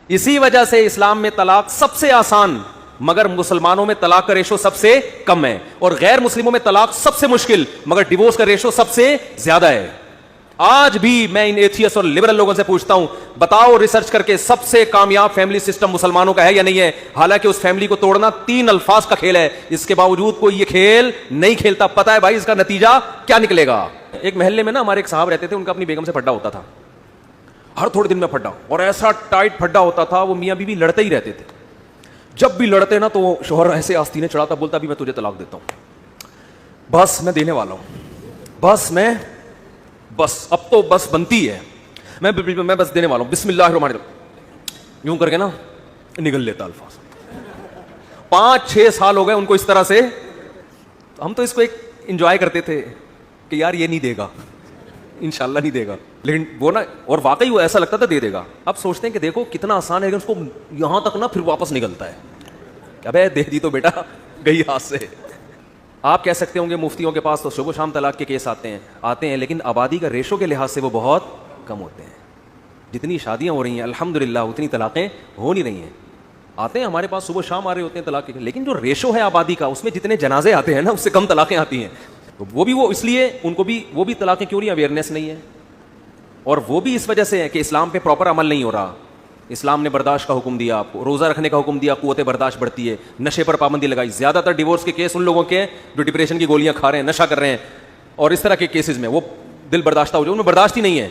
اسی وجہ سے اسلام میں طلاق سب سے آسان، مگر مسلمانوں میں طلاق کا ریشو سب سے کم ہے، اور غیر مسلموں میں طلاق سب سے مشکل مگر ڈیورس کا ریشو سب سے زیادہ ہے۔ آج بھی میں ان ایتھیسٹ اور لبرل لوگوں سے پوچھتا ہوں، بتاؤ ریسرچ کر کے سب سے کامیاب فیملی سسٹم مسلمانوں کا ہے یا نہیں ہے؟ حالانکہ اس فیملی کو توڑنا 3 الفاظ کا کھیل ہے، اس کے باوجود کوئی یہ کھیل نہیں کھیلتا۔ پتہ ہے بھائی اس کا نتیجہ کیا نکلے گا؟ ایک محلے میں نا ہمارے ایک صاحب رہتے تھے، ان کا اپنی بیگم سے پھڈا ہوتا تھا، ہر تھوڑے دن میں پھڈا، اور ایسا ٹائٹ پھڈا ہوتا تھا، وہ میاں بیوی لڑتے ہی رہتے تھے۔ جب بھی لڑتے نا تو وہ شوہر ایسے آستینے چڑھاتا، بولتا بھی میں تجھے طلاق دیتا ہوں، بس میں دینے والا ہوں، بس اب تو بس بنتی ہے، میں بس دینے والا ہوں، بسم اللہ الرحمن الرحیم، یوں کر کے نا نگل لیتا الفاظ۔ 5-6 سال ہو گئے ان کو اس طرح سے، ہم تو اس کو ایک انجوائے کرتے تھے کہ یار یہ نہیں دے گا، انشاءاللہ نہیں دے گا، لیکن وہ نا، اور واقعی وہ ایسا لگتا تھا دے گا۔ اب سوچتے ہیں کہ دیکھو کتنا آسان ہے، کہ اس کو یہاں تک نا پھر واپس نکلتا ہے، ابے دے دی تو بیٹا گئی ہاتھ سے۔ آپ کہہ سکتے ہوں گے مفتیوں کے پاس تو صبح و شام طلاق کے کیس آتے ہیں، لیکن آبادی کا ریشو کے لحاظ سے وہ بہت کم ہوتے ہیں۔ جتنی شادیاں ہو رہی ہیں الحمدللہ اتنی طلاقیں ہو نہیں رہی ہیں۔ آتے ہیں ہمارے پاس صبح و شام آ رہے ہوتے ہیں طلاق کے، لیکن جو ریشو ہے آبادی کا، اس میں جتنے جنازے آتے ہیں نا اس سے کم طلاقیں آتی ہیں۔ تو وہ اس لیے ان کو بھی وہ بھی طلاقیں کیوں نہیں؟ اویئرنیس نہیں ہے، اور وہ بھی اس وجہ سے ہے کہ اسلام پہ پراپر عمل نہیں ہو رہا۔ اسلام نے برداشت کا حکم دیا آپ کو، روزہ رکھنے کا حکم دیا، قوت برداشت بڑھتی ہے، نشے پر پابندی لگائی۔ زیادہ تر ڈیورس کے کیس ان لوگوں کے ہیں جو ڈپریشن کی گولیاں کھا رہے ہیں، نشہ کر رہے ہیں، اور اس طرح کے کیسز میں وہ دل برداشتہ ہو جائے، ان میں برداشت ہی نہیں ہے۔